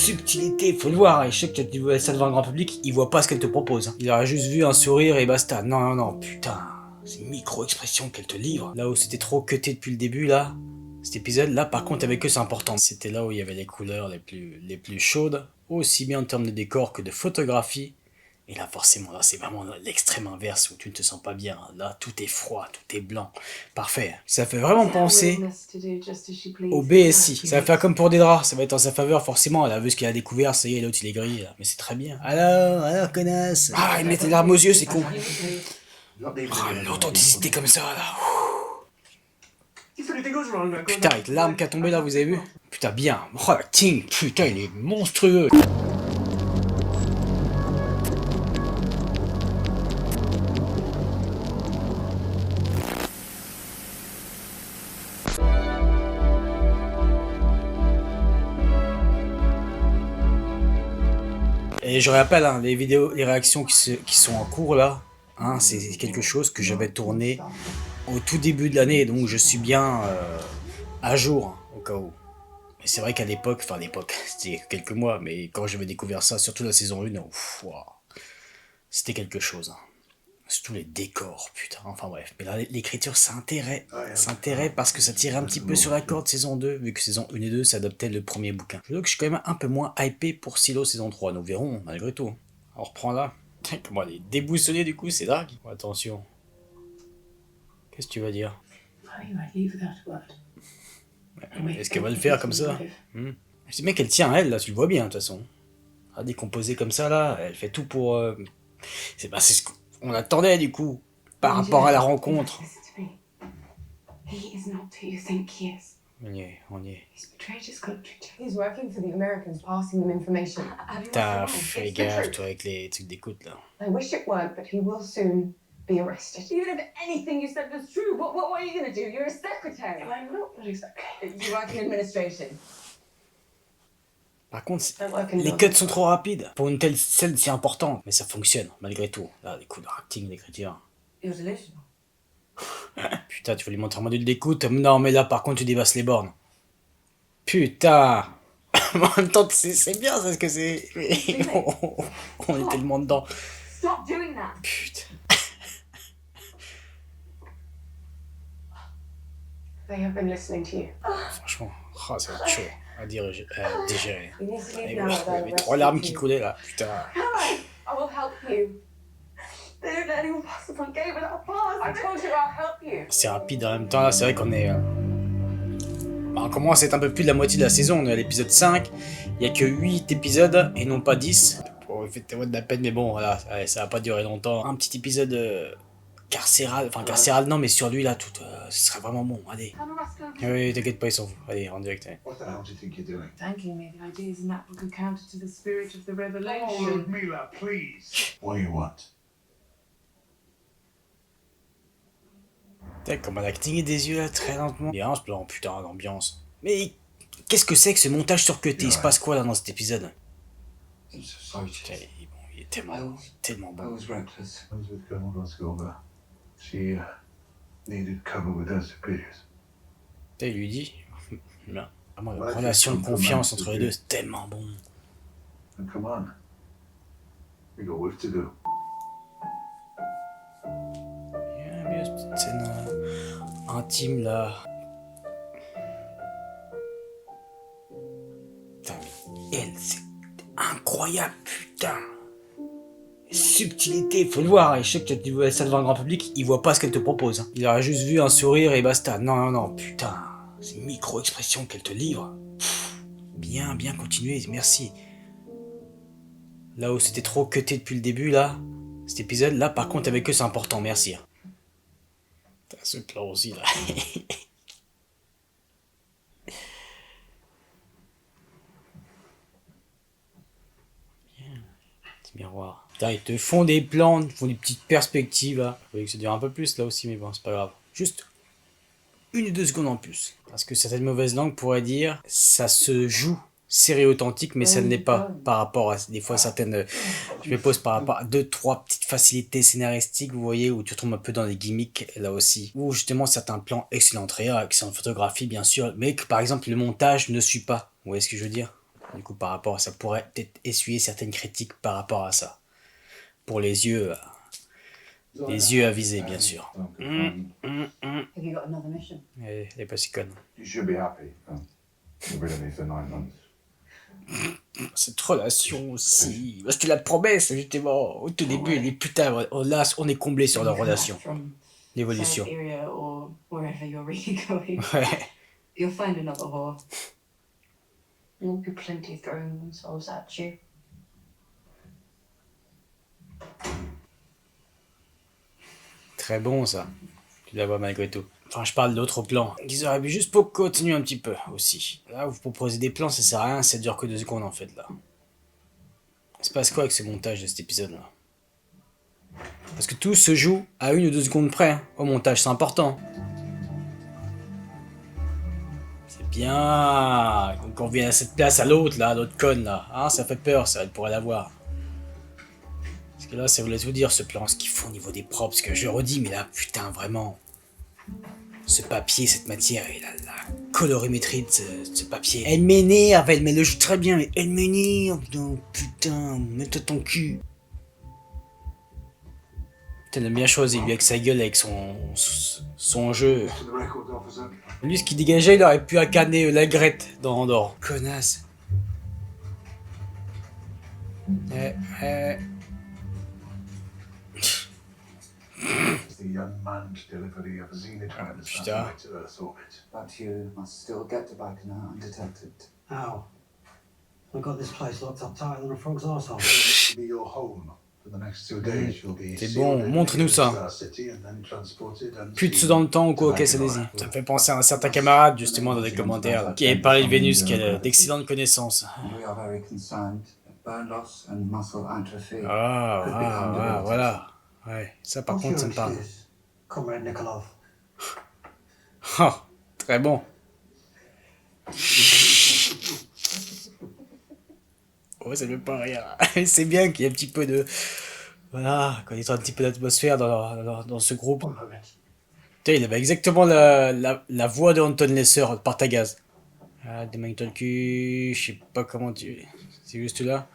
subtilité, faut le voir. Et je sais que quand tu vois ça devant le grand public, il voit pas ce qu'elle te propose. Il aurait juste vu un sourire et basta. Non, non, non, putain. C'est une micro-expression qu'elle te livre. Là où c'était trop cuté depuis le début, là, cet épisode, là, par contre, avec eux, c'est important. C'était là où il y avait les couleurs les plus chaudes, aussi bien en termes de décor que de photographie. Et là, forcément, là, c'est vraiment l'extrême inverse où tu ne te sens pas bien. Là, tout est froid, tout est blanc. Parfait. Ça fait vraiment penser au BSI. Ça va faire comme pour des draps. Ça va être en sa faveur, forcément. Elle a vu ce qu'il a découvert. Ça y est, l'autre, il est gris. Là. Mais c'est très bien. Alors, connasse. Ah, il met des larmes aux yeux, c'est con. L'authenticité comme ça, là. Putain, avec l'arme qui a tombé là, vous avez vu? Putain, bien. Oh, la King, putain, il est monstrueux. Et je rappelle, hein, les vidéos, les réactions qui sont en cours là, hein, c'est quelque chose que j'avais tourné au tout début de l'année, donc je suis bien à jour, hein, au cas où. Mais c'est vrai qu'à l'époque, enfin l'époque, c'était quelques mois, mais quand j'avais découvert ça, surtout la saison 1, ouf, wow, c'était quelque chose. Hein. Surtout les décors, putain, enfin bref. Mais là, l'écriture, ça intérêt parce que ça tirait un petit peu sur la corde saison 2, vu que saison 1 et 2 s'adoptaient le premier bouquin. Je veux dire que je suis quand même un peu moins hypé pour Silo saison 3, nous verrons, malgré tout. On reprend là. Comment elle est déboussolée du coup, c'est dingue. Oh, attention. Qu'est-ce que tu vas dire? Est-ce qu'elle va le faire comme ça? Ce mec, elle tient à elle, là, tu le vois bien, de toute façon. À décomposer comme ça, là, elle fait tout pour... C'est ce qu'on attendait, du coup, par rapport à la rencontre. On y est. T'as fait gaffe, toi, avec les trucs d'écoute, là. Be arrested. Even if anything you said was true, what are you going to do? You're a secretary. I'm not exactly. You work in administration. Par contre, les cuts sont trop rapides pour une telle scène si importante, mais ça fonctionne malgré tout. Là, les coups de acting, l'écriture. Putain, tu veux lui montrer un module d'écoute? Non, mais là, par contre, tu dépasses les bornes. Putain. En même temps, c'est bien, ça, ce que c'est. On est tellement dedans. Putain. Franchement, oh, ça va être chaud à digérer. Il y avait 3 larmes qui coulaient là, putain. C'est rapide en même temps, là, c'est vrai qu'on est... on commence à être un peu plus de la moitié de la saison, on est à l'épisode 5. Il n'y a que 8 épisodes et non pas 10. Pour effectuer de la peine, mais bon, voilà, ça va pas durer longtemps. Un petit épisode... carcéral, enfin carcéral non mais sur lui là tout, ce serait vraiment bon, allez. Oui, t'inquiète pas, ils s'en foutent. Allez, en direct. Allez. What the hell do you think you're doing? Thanking me, the ideas in that book are counter to the spirit of the revelation. Oh, Mila, please. What do you want? Putain, comme elle a cligné des yeux là, très lentement. Ambiance, blanc, putain, l'ambiance. Mais qu'est-ce que c'est que ce montage surcuté? Il se passe quoi là dans cet épisode? Putain, il est tellement bon. I was reckless. I was with Colonel Roscover. She needed cover with her superiors. Putain, il lui dit. Bien. Vraiment, la relation de confiance entre les deux, c'est tellement bon. And come on. We got work to do. Bien, cette petite scène intime là. Putain, mais elle, c'est incroyable, putain. Subtilité, faut le voir. Et je sais que quand tu vois ça devant le grand public, il voit pas ce qu'elle te propose. Hein. Il aurait juste vu un sourire et basta. Non, non, non, putain. C'est une micro-expression qu'elle te livre. Bien continué, merci. Là où c'était trop cuté depuis le début, là, cet épisode, là, par contre, avec eux, c'est important, merci. Putain, ce plan aussi, là. Petit miroir. Putain, ils te font des plans, ils te font des petites perspectives, là. Il fallait que ça dure un peu plus, là aussi, mais bon, c'est pas grave. Juste 1 ou 2 secondes en plus. Parce que certaines mauvaises langues pourraient dire, ça se joue série authentique, mais ça ne l'est pas par rapport à des fois certaines... Je me pose par rapport à 2-3 petites facilités scénaristiques, vous voyez, où tu tombes un peu dans des gimmicks, là aussi. Ou justement certains plans, excellente réa, excellente photographie, bien sûr, mais que par exemple le montage ne suit pas. Vous voyez ce que je veux dire? Du coup, par rapport à ça, pourrait peut-être essuyer certaines critiques par rapport à ça. Pour les yeux avisés, bien sûr. Have you got another mission? Elle est pas si conne. You should be happy. Get rid of me for 9 months. Cette relation aussi. C'était la promesse, justement. Au tout début, les putains, là, on est comblé sur leur relation. From L'évolution. Siberia or wherever you're really going. Ouais. You'll find another whore. There'll be plenty throwing themselves at you. Très bon, ça. Tu la vois malgré tout. Enfin, je parle d'autres plans. Qu'ils auraient pu juste pour continuer un petit peu, aussi. Là, vous proposez des plans, ça sert à rien, ça dure que 2 secondes, en fait, là. Il se passe quoi avec ce montage de cet épisode-là? Parce que tout se joue à 1 ou 2 secondes près, hein, au montage, c'est important. C'est bien. Donc on vient à cette place à l'autre, là, l'autre conne, là. Hein, ça fait peur, ça, elle pourrait l'avoir. Parce que là, ça voulait tout dire, ce plan, ce qu'ils font au niveau des props. Parce que je redis, mais là, putain, vraiment. Ce papier, cette matière, et la colorimétrie de ce papier. Elle m'énerve, elle le joue très bien, mais elle m'énerve. Non, putain, mets-toi ton cul. Putain, il aime bien choisir, lui, avec sa gueule, avec son jeu. To the record officer. Lui, ce qu'il dégageait, il aurait pu incarner la Grette dans Andorre. Connasse. It's the unmanned delivery of Xenotron Putain. satellite to Earth's orbit. But you must still get to Baikonur undetected. How? I got this place locked up tighter than a frog's arsehole. It'll be your home. For the next 2 days, you'll be C'est sealed bon, in montre-nous ça. Star City and then transported Plus de unseen ceux dans le temps ou quoi, to ok, ça Baikonur. allez-y. Ça me fait penser à un certain camarade, justement, dans les commentaires, là, qui avait parlé de Vénus, qui a d'excellentes connaissances. And we are very concerned that bone loss and muscle atrophy. Voilà. Ouais, ça par What's contre, ça your me parle. excuse, Comrade Nikolov? Oh, très bon. Ouais, ça me fait pas rire. C'est bien qu'il y ait un petit peu de... Voilà, qu'on ait un petit peu d'atmosphère dans ce groupe. One moment. Putain, il avait exactement la voix de Anton Lesser, Partagaz. Ah, démagne-toi le cul, je sais pas comment tu... C'est juste là.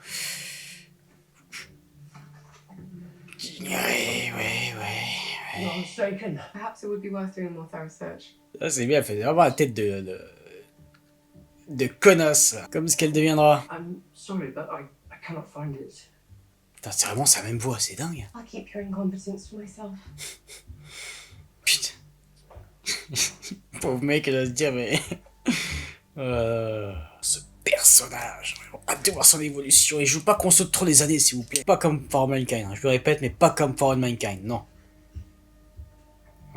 Ouais. You're mistaken. Perhaps it would be worth doing a more thorough search. Ça c'est bien, elle fait vraiment la tête de connasse, comme ce qu'elle deviendra. I'm sorry, but I cannot find it. Putain, c'est vraiment sa même voix, c'est dingue. I'll keep your incompetence to myself. Putain. Pauvre mec, elle va se dire, mais... ce personnage, vraiment, hâte de voir son évolution. Et je veux pas qu'on saute trop les années, s'il vous plaît. Pas comme For All Mankind, hein. Je le répète, mais pas comme For All Mankind, non.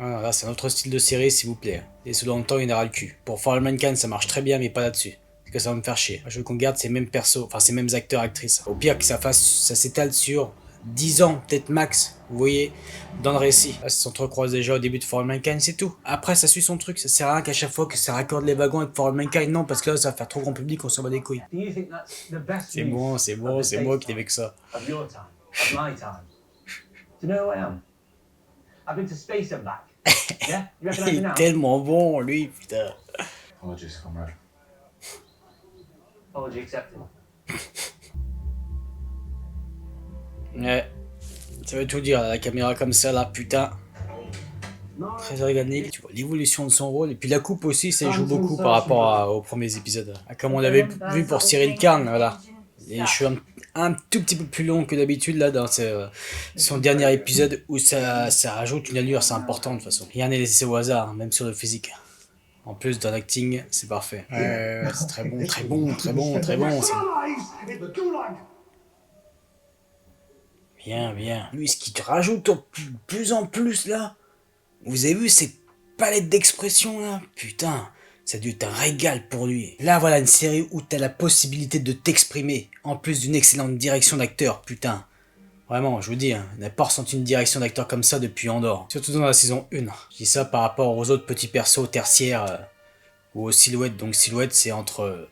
Ah, là, c'est un autre style de série, s'il vous plaît. Laissez-le dans le temps, il n'aura le cul. Pour For All Mankind, ça marche très bien, mais pas là-dessus. Parce que ça va me faire chier. Je veux qu'on garde ces mêmes persos, enfin ces mêmes acteurs, actrices. Au pire, que ça s'étale sur 10 ans, peut-être max, vous voyez, dans le récit. Là, ça s'entrecroise déjà au début de For All Mankind, c'est tout. Après, ça suit son truc, ça sert à rien qu'à chaque fois que ça raccorde les wagons avec For All Mankind, non, parce que là, ça va faire trop grand public, on s'en bat les couilles. Do you think that's the best C'est use bon, of the c'est moi qui daytime, n'avais que ça. of your time, of my time? Do you know who I am? I've been to space and back. Yeah? You recognize Il me est now? tellement bon, lui, putain. Apologies, comrade. Apology accepted. Ouais. Ça veut tout dire, la caméra comme ça, là, putain. Très organique, tu vois l'évolution de son rôle. Et puis la coupe aussi, ça joue beaucoup par rapport aux premiers épisodes. Comme on l'avait vu pour Cyril Karn, voilà. Les cheveux un tout petit peu plus longs que d'habitude, là, dans son dernier épisode, où ça rajoute une allure, c'est important de toute façon. Rien n'est laissé au hasard, hein, même sur le physique. En plus, dans l'acting, c'est parfait. C'est très bon, très bon, très bon, très bon. Bien. Lui, ce qu'il rajoute de plus en plus, là. Vous avez vu ces palettes d'expressions, là? Putain, ça a dû être un régal pour lui. Là, voilà une série où t'as la possibilité de t'exprimer, en plus d'une excellente direction d'acteur, putain. Vraiment, je vous dis, hein, on n'a pas ressenti une direction d'acteur comme ça depuis Andorre. Surtout dans la saison 1. Je dis ça par rapport aux autres petits persos tertiaires ou aux silhouettes. Donc silhouette, c'est entre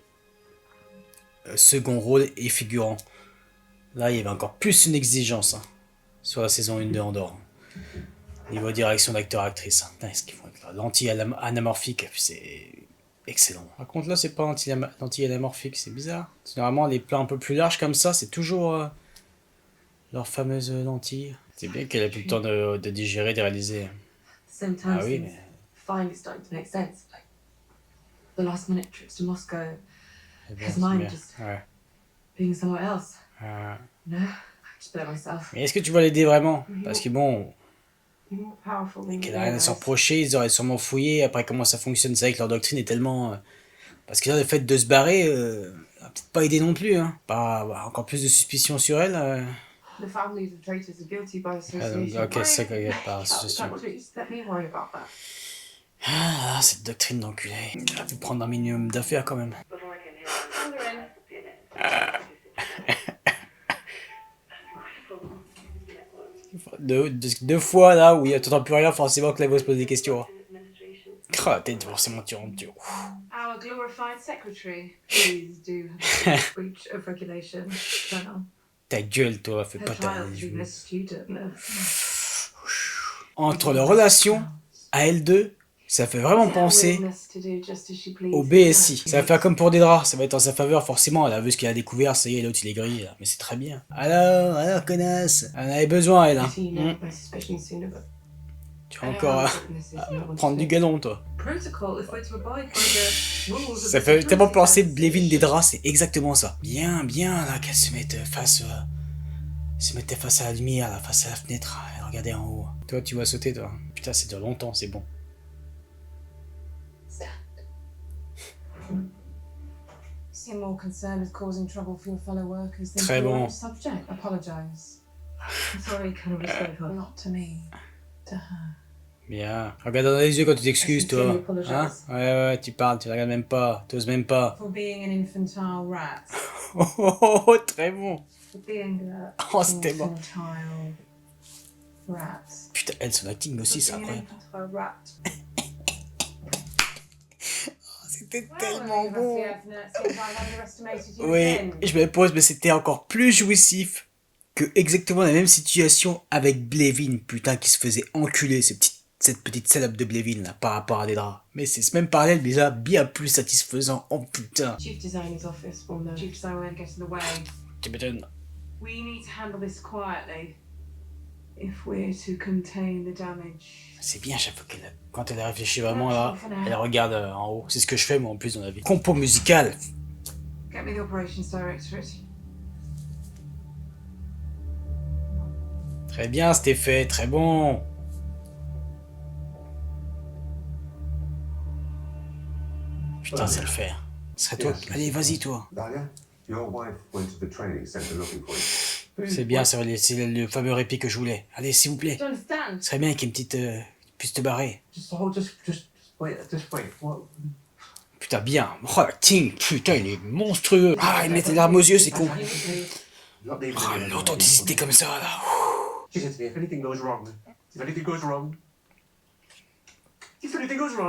second rôle et figurant. Là, il y avait encore plus une exigence, hein, sur la saison 1 de Andorre. Niveau direction d'acteur-actrice. Putain, est-ce qu'ils font avec leur lentille anamorphique, c'est excellent. Par contre là c'est pas anti-anamorphique, c'est bizarre. Généralement les plats un peu plus larges comme ça, c'est toujours leur fameuse lentille. C'est bien qu'elle a plus le temps de digérer, de réaliser. Sometimes Ah oui, things mais... finally starting to make sense. Like the last minute trips to Moscow, c'est bien, his c'est mind bien. just Ouais. being somewhere else. Ouais. No, I just blame myself. Mais est-ce que tu vas l'aider vraiment? Parce que bon, You're more powerful than you qu'elle a rien à se realize. reprocher, ils auraient sûrement fouillé. Après comment ça fonctionne, c'est vrai que leur doctrine est tellement... Parce que là, le fait de se barrer, a peut-être pas aidé non plus. Hein. Pas, encore plus de suspicion sur elle. The families of traitors are guilty by Ah, association. donc, ok, c'est ça qu'il y a par association. Please, let me worry about that. Ah, cette doctrine d'enculé. Elle a pu prendre un minimum d'affaires quand même. Deux fois là où t'entends plus rien, forcément que la voix se pose des questions. Ah, t'es forcément tu rentres. Our glorified secretary, please do have a breach of regulation, Colonel. Ta gueule, toi, fais Her pas ta. child being a student. Entre leur relation à L2, ça fait vraiment penser au BSI. Ça va faire comme pour des draps, ça va être en sa faveur forcément. Elle a vu ce qu'elle a découvert, ça y est, l'autre il est gris. Mais c'est très bien. Alors, connasse. Elle en avait besoin, elle. Hein. Tu vas encore prendre du galon, toi. Ça fait tellement penser Blevin des draps, c'est exactement ça. Bien, là, qu'elle se mette face... se mettait face à la lumière, là, face à la fenêtre, elle regardait en haut. Toi, tu vas sauter, toi. Putain, c'est de longtemps, c'est bon. Seem more concerned with causing trouble for your fellow workers than Très for your bon. own subject. Apologize. I'm sorry, Colonel Stoker. Not to me, to her. Bien. Regarde dans les yeux quand tu t'excuses, toi. Hein? Ouais, tu parles, tu la regardes même pas, t'oses même pas. For being an infantile rat. Oh, très bon. For being a Oh, c'était bon. infantile rat. Putain, elle, son acting aussi, c'est For being an incroyable. infantile rat. C'était tellement bon. Oui, Oui, je me pose, mais c'était encore plus jouissif que exactement la même situation avec Blevin, putain, qui se faisait enculer, cette petite salope de Blevin, là, par rapport à des draps. Mais c'est ce même parallèle, mais là, bien plus satisfaisant, oh putain. Chief Designer's office will know. Chief Designer won't get in the way. Tu m'étonnes. We need to handle this quietly if we're to contain the damage. C'est bien chaque fois quand elle réfléchit vraiment là, elle regarde en haut. C'est ce que je fais moi en plus dans la vie. Compo musical. Get me the operations directorate. Très bien cet effet, très bon. Putain, ça le fait. Ce serait toi. Allez, vas-y toi. Dahlia, your wife went to the training center looking for you. C'est bien, c'est le fameux répit que je voulais. Allez, s'il vous plaît. Do you understand? Ce serait bien qu'il y ait une petite... puisse te barrer. Just wait. What? Putain, bien. Oh, l'acting. Putain, il est monstrueux. Ah, il met des larmes aux yeux, c'est con. Not leaving Ah, me l'authenticité comme ça, là. She said to me, if anything goes wrong, I'm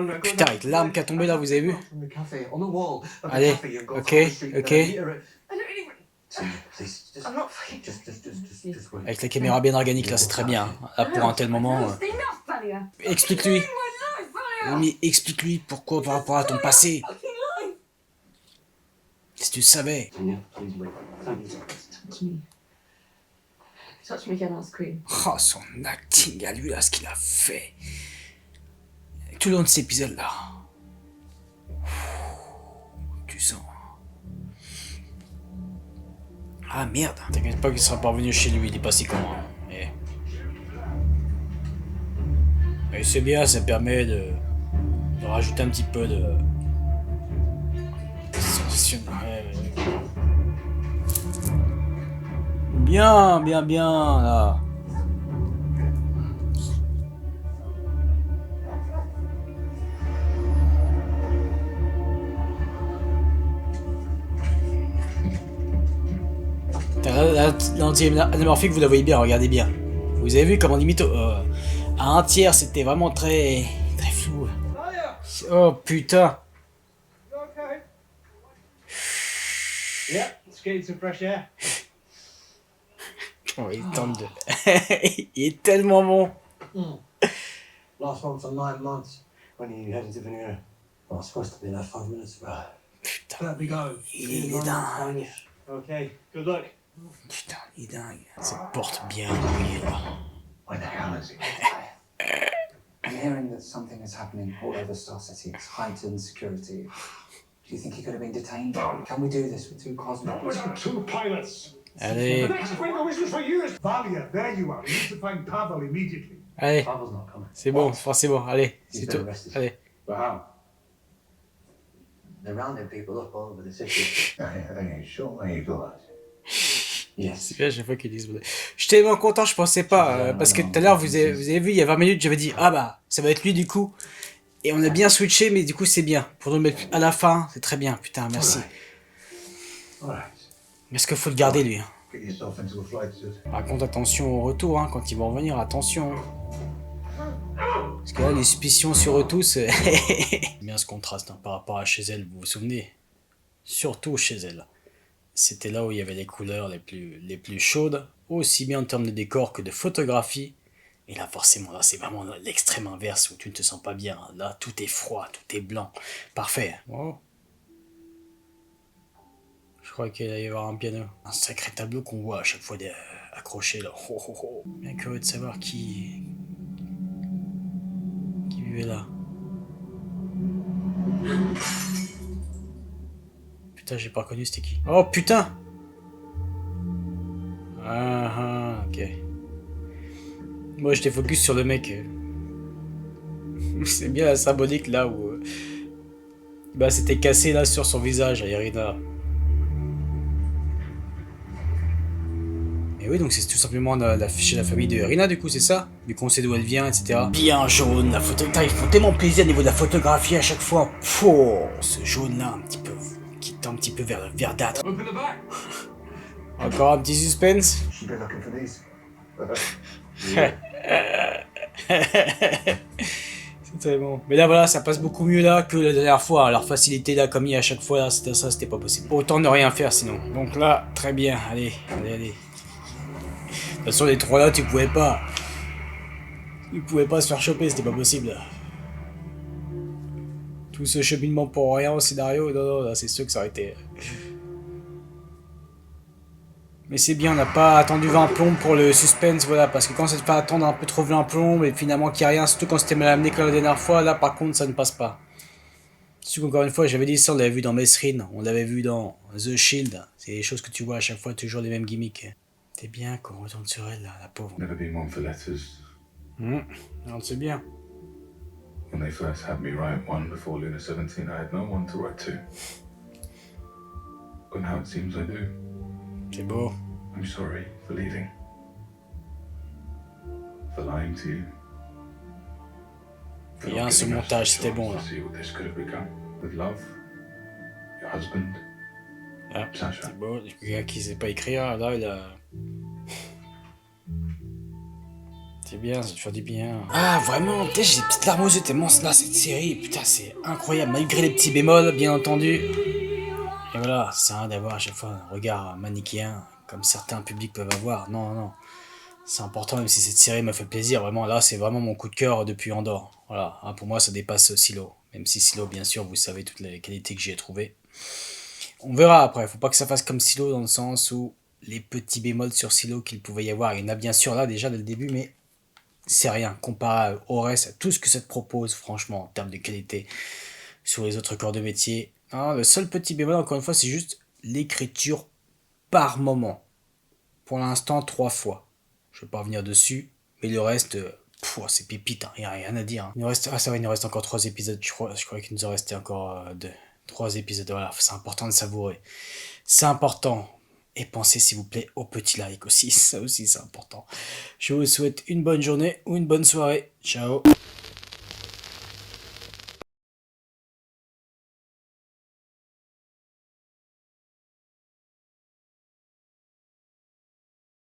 going Putain, avec l'arme qui a tombé là, vous avez vu? from the cafe on the wall of the Allez, cafe and go ok, across the street and ok. then meet her at- I don't really. Please, just, I'm not fucking. just wait. Avec la caméra bien organique, là, c'est très bien. Hein. Là, pour un tel moment... Enough, Valia. Explique-lui. My life, Valia. Mais explique-lui pourquoi par rapport à ton passé. Fucking life. Si tu savais. Tanya, please wait. Please. Touch me. Touch me again on screen. Oh, son acting à lui, là, ce qu'il a fait. Tout le long de cet épisode-là. Tu sens. Ah merde. T'inquiète pas qu'il sera pas revenu chez lui, il est passé comment. Mais c'est bien, ça permet de rajouter un petit peu de sensation. Bien, là. L'anti-anamorphique, vous la voyez bien, regardez bien. Vous avez vu comment limite à un tiers, c'était vraiment très flou. Oh putain. Yeah, it's getting some fresh air. Oh, il tente de... il est tellement bon. Last one for 9 months. When are you heading to Venera? Well, I'm supposed to be there 5 minutes ago. Putain, Let me go. il est dingue. Okay, good luck. Putain, il est dingue. Ça porte bien, lui, là. Where the hell is he? I'm hearing that something is happening all over Star City. It's heightened security. Do you think he could have been detained? Can we do this with 2 cosmonauts? We got 2 pilots. Allez, Next week, I was for years. Valia, there you are. You need to find Pavel immediately. allez. Pavel's not coming. C'est bon, c'est bon, allez. C'est He's tout. been arrested. Allez. But how? They're rounding people up all over the city. Are you sure you do that? Yes. C'est bien à chaque fois qu'ils disent. Je suis tellement content, je pensais pas. Parce que tout à l'heure, vous avez vu, il y a 20 minutes, j'avais dit, ah bah, ça va être lui du coup. Et on a bien switché, mais du coup, c'est bien. Pour nous le mettre à la fin, c'est très bien. Putain, merci. All right. Parce qu'il faut le garder, lui. Get yourself into a flight suit. Par contre, attention au retour, hein, quand ils vont revenir, attention. Parce que là, les suspicions sur eux tous, c'est bien ce contraste hein, par rapport à chez elle, vous vous souvenez? Surtout chez elle. C'était là où il y avait les couleurs les plus chaudes, aussi bien en termes de décor que de photographie. Et là, forcément, là, c'est vraiment l'extrême inverse où tu ne te sens pas bien. Là, tout est froid, tout est blanc. Parfait. Oh. Je crois qu'il va y avoir un piano. Un sacré tableau qu'on voit à chaque fois accroché là. Oh, oh, oh. Bien curieux de savoir qui vivait là. Putain, j'ai pas reconnu c'était qui. Oh putain! Ah, ok. Moi j'étais focus sur le mec. C'est bien la symbolique là où. Bah c'était cassé là sur son visage à Irina. Et oui, donc c'est tout simplement chez la famille de Irina, du coup, c'est ça? Du coup, on sait d'où elle vient, etc. Bien jaune, la photo. Putain, ils font tellement plaisir au niveau de la photographie à chaque fois. Pouh, ce jaune-là, un petit peu. Qui tend un petit peu vers le verdâtre. Open the back. Encore un petit suspense. Should be looking for these. C'est très bon. Mais là, voilà, ça passe beaucoup mieux là que la dernière fois. Alors, facilité là, comme il y a à chaque fois, là, c'était pas possible. Autant ne rien faire sinon. Donc là, très bien. Allez, allez, allez. De toute façon, les 3 là, tu pouvais pas. Tu pouvais pas se faire choper, c'était pas possible. Tout ce cheminement pour rien au scénario, non, non, là, c'est sûr que ça aurait été. Mais c'est bien, on n'a pas attendu 20 plombs pour le suspense, voilà, parce que quand ça te fait attendre un peu trop 20 plombs, et finalement qu'il n'y a rien, surtout quand c'était mal amené comme la dernière fois, là par contre ça ne passe pas. Surtout qu'encore une fois, j'avais dit ça, on l'avait vu dans Mesrine, on l'avait vu dans The Shield, c'est des choses que tu vois à chaque fois, toujours les mêmes gimmicks. C'est bien qu'on retourne sur elle, là, la pauvre. Never been one for letters. On le sait bien. When they first had me write one before Luna 17, I had no one to write to. But now it seems I do. C'est beau. I'm sorry for leaving. For lying to you. For Bien, not ce giving us montage, a c'était chance bon, to là. see what this could have become. With love, your husband, Ah, Sasha. c'est beau, le gars qui sait pas écrire, là, il a... C'est bien, ça te fait du bien. Ah, vraiment, putain, j'ai des petites larmes aux yeux tellement là, cette série, putain, c'est incroyable, malgré les petits bémols, bien entendu. Et voilà, c'est rien d'avoir à chaque fois un regard manichéen, comme certains publics peuvent avoir. Non, non, c'est important, même si cette série m'a fait plaisir, vraiment, là, c'est vraiment mon coup de cœur depuis Andorre. Voilà, hein, pour moi, ça dépasse Silo. Même si Silo, bien sûr, vous savez toutes les qualités que j'y ai trouvées. On verra après, faut pas que ça fasse comme Silo dans le sens où les petits bémols sur Silo qu'il pouvait y avoir, il y en a bien sûr là déjà dès le début, mais c'est rien comparé au reste, à tout ce que ça te propose, franchement, en termes de qualité sur les autres corps de métier. Hein, le seul petit bémol, encore une fois, c'est juste l'écriture par moment. Pour l'instant, 3 fois. Je vais pas revenir dessus, mais le reste, c'est pépite, il n'y a rien à dire. Hein. Il nous reste, ça va, il nous reste encore 3 épisodes, je crois qu'il nous en restait encore 3 épisodes, voilà, c'est important de savourer. C'est important. Et pensez s'il vous plaît au petit like aussi, ça aussi c'est important. Je vous souhaite une bonne journée ou une bonne soirée. Ciao.